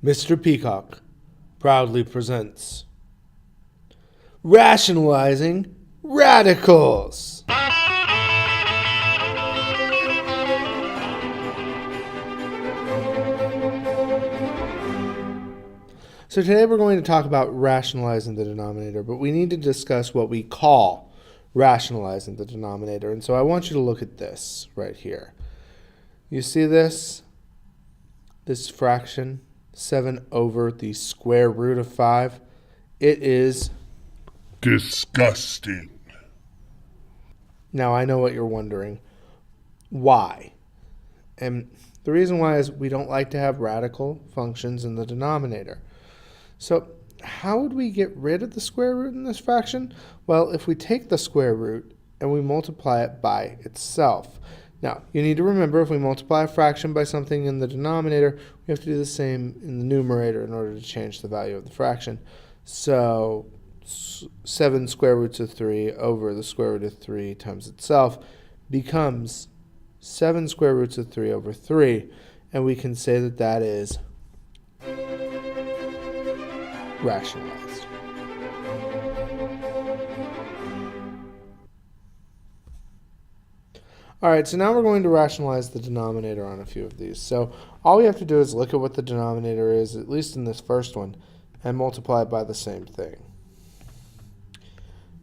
Mr. Peacock proudly presents Rationalizing Radicals. So today we're going to talk about rationalizing the denominator, but we need to discuss what we call rationalizing the denominator. And so I want you to look at this right here. You see this? This fraction, 7 over the square root of 5. It is disgusting. Now I know what you're wondering. Why? And the reason why is we don't like to have radical functions in the denominator. So how would we get rid of the square root in this fraction? Well, if we take the square root and we multiply it by itself. Now, you need to remember, if we multiply a fraction by something in the denominator, we have to do the same in the numerator in order to change the value of the fraction. So 7 square roots of 3 over the square root of 3 times itself becomes 7 square roots of 3 over 3. And we can say that that is rationalized. All right, so now we're going to rationalize the denominator on a few of these. So all we have to do is look at what the denominator is, at least in this first one, and multiply it by the same thing.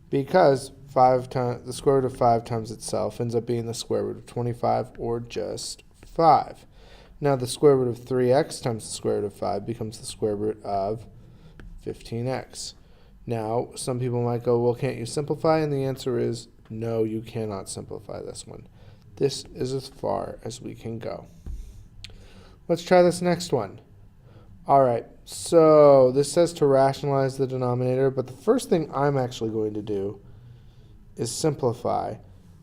Because the square root of 5 times itself ends up being the square root of 25, or just 5. Now the square root of 3x times the square root of 5 becomes the square root of 15x. Now, some people might go, well, can't you simplify? And the answer is, no, you cannot simplify this one. This is as far as we can go. Let's try this next one. All right, so this says to rationalize the denominator, but the first thing I'm actually going to do is simplify,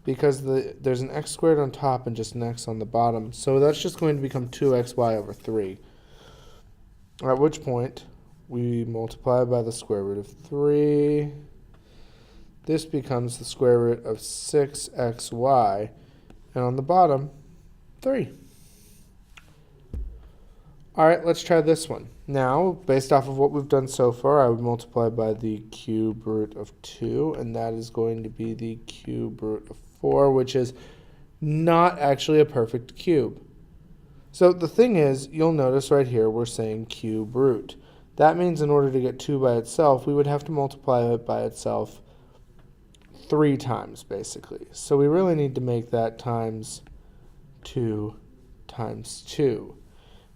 because there's an x squared on top and just an x on the bottom. So that's just going to become 2xy over 3. At which point, we multiply by the square root of 3. This becomes the square root of 6xy. And on the bottom, 3. All right, let's try this one. Now, based off of what we've done so far, I would multiply by the cube root of 2, and that is going to be the cube root of 4, which is not actually a perfect cube. So the thing is, you'll notice right here we're saying cube root. That means in order to get 2 by itself, we would have to multiply it by itself 3 times, basically. So we really need to make that times 2 times 2.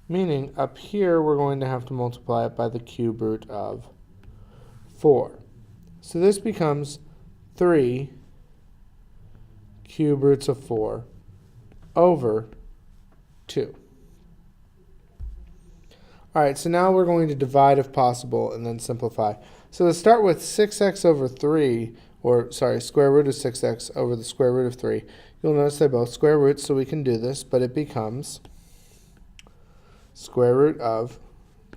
Meaning, up here, we're going to have to multiply it by the cube root of 4. So this becomes 3 cube roots of 4 over 2. All right, so now we're going to divide if possible and then simplify. So to start with 6x over 3, square root of 6x over the square root of 3. You'll notice they're both square roots, so we can do this, but it becomes square root of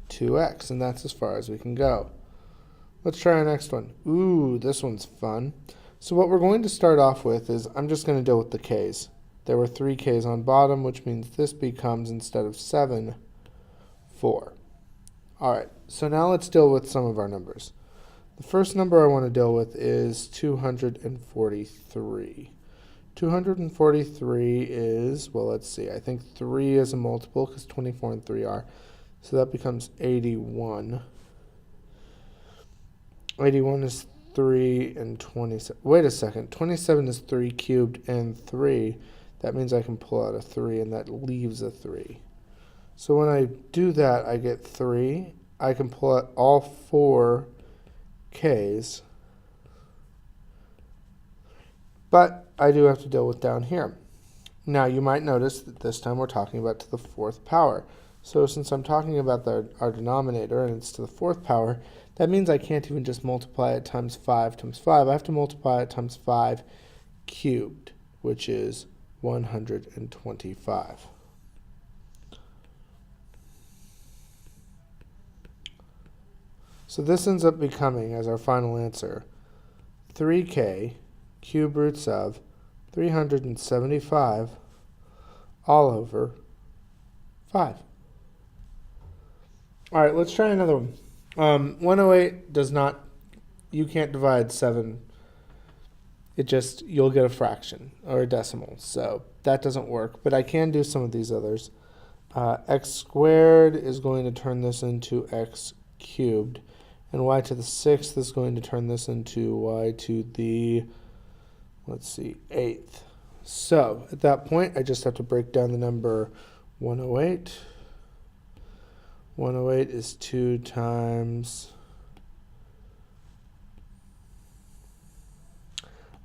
2x, and that's as far as we can go. Let's try our next one. Ooh, this one's fun. So what we're going to start off with is, I'm just going to deal with the k's. There were 3 k's on bottom, which means this becomes, instead of 7, 4. All right, so now let's deal with some of our numbers. The first number I want to deal with is 243. 243 is, well, let's see. I think 3 is a multiple because 24 and 3 are. So that becomes 81. 81 is 3 and 27. Wait a second. 27 is 3 cubed and 3. That means I can pull out a 3, and that leaves a 3. So when I do that, I get 3. I can pull out all 4 k's, but I do have to deal with down here. Now you might notice that this time we're talking about to the 4th power. So since I'm talking about our denominator and it's to the 4th power, that means I can't even just multiply it times 5 times 5. I have to multiply it times 5 cubed, which is 125. So this ends up becoming, as our final answer, 3k cube roots of 375 all over 5. All right, let's try another one. 108 does not, you can't divide 7. You'll get a fraction or a decimal. So that doesn't work, but I can do some of these others. X squared is going to turn this into x cubed. And y to the 6th is going to turn this into y to the, let's see, 8th. So at that point, I just have to break down the number 108. 108 is 2 times,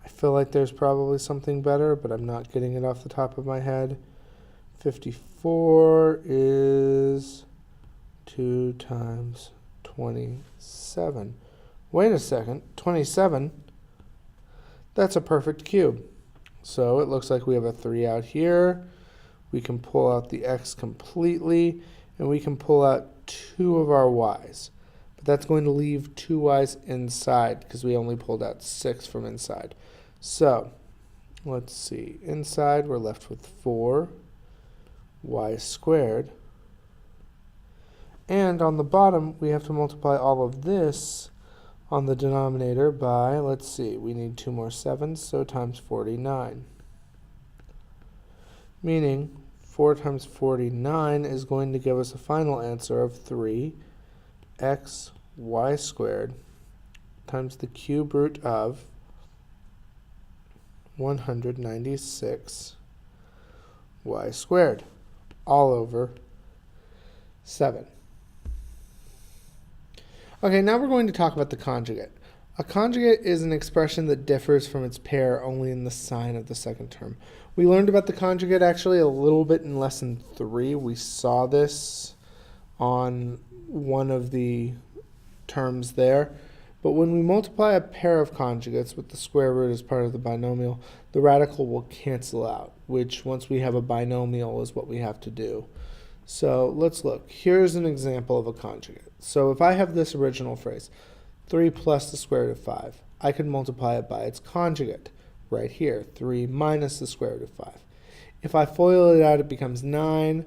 I feel like there's probably something better, but I'm not getting it off the top of my head. 54 is 2 times 27. Wait a second, 27, that's a perfect cube. So it looks like we have a 3 out here. We can pull out the x completely, and we can pull out 2 of our y's. But that's going to leave 2 y's inside because we only pulled out 6 from inside. So let's see, inside we're left with 4 y squared. And on the bottom, we have to multiply all of this on the denominator by, let's see, we need 2 more 7s, so times 49. Meaning 4 times 49 is going to give us a final answer of 3x y squared times the cube root of 196 y squared, all over 7. Okay, now we're going to talk about the conjugate. A conjugate is an expression that differs from its pair only in the sign of the second term. We learned about the conjugate actually a little bit in lesson 3. We saw this on one of the terms there. But when we multiply a pair of conjugates with the square root as part of the binomial, the radical will cancel out, which once we have a binomial is what we have to do. So let's look. Here's an example of a conjugate. So if I have this original phrase, 3 plus the square root of 5, I can multiply it by its conjugate right here, 3 minus the square root of 5. If I FOIL it out, it becomes 9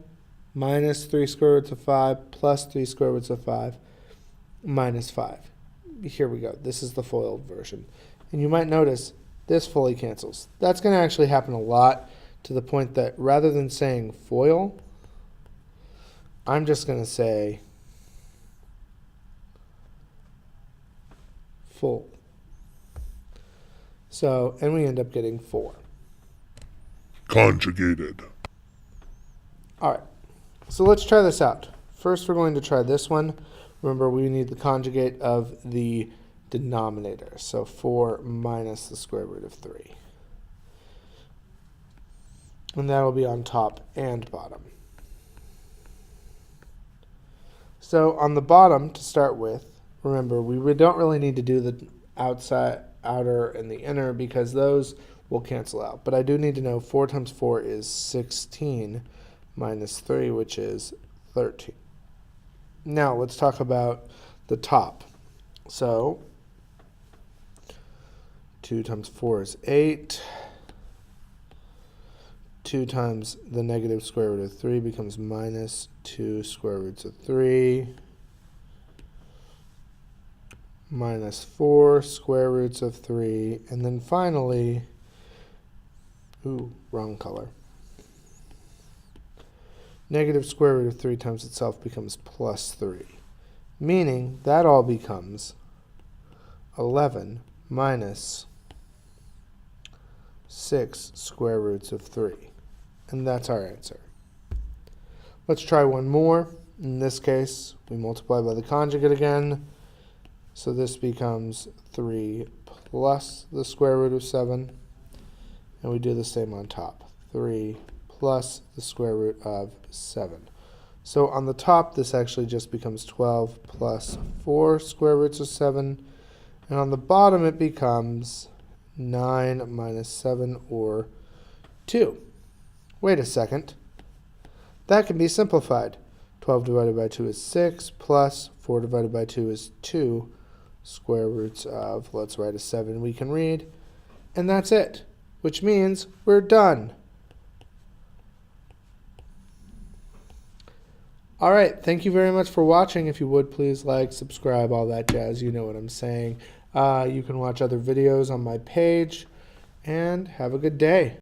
minus 3 square roots of 5 plus 3 square roots of 5 minus 5. Here we go. This is the FOILed version. And you might notice this fully cancels. That's going to actually happen a lot, to the point that rather than saying FOIL, I'm just going to say full. So, and we end up getting 4. Conjugated. All right. So let's try this out. First, we're going to try this one. Remember, we need the conjugate of the denominator. So 4 minus the square root of 3. And that will be on top and bottom. So on the bottom, to start with, remember, we don't really need to do the outer, and the inner because those will cancel out. But I do need to know 4 times 4 is 16 minus 3, which is 13. Now let's talk about the top. So 2 times 4 is 8. 2 times the negative square root of 3 becomes minus 2 square roots of 3. Minus 4 square roots of 3. And then finally, wrong color. Negative square root of 3 times itself becomes plus 3. Meaning that all becomes 11 minus 6 square roots of 3. And that's our answer. Let's try one more. In this case, we multiply by the conjugate again. So this becomes 3 plus the square root of 7. And we do the same on top. 3 plus the square root of 7. So on the top, this actually just becomes 12 plus 4 square roots of 7. And on the bottom, it becomes 9 minus 7, or 2. Wait a second. That can be simplified. 12 divided by 2 is 6, plus 4 divided by 2 is 2 square roots of, let's write a 7 we can read, and that's it, which means we're done. All right, thank you very much for watching. If you would, please like, subscribe, all that jazz. You know what I'm saying. You can watch other videos on my page, and have a good day.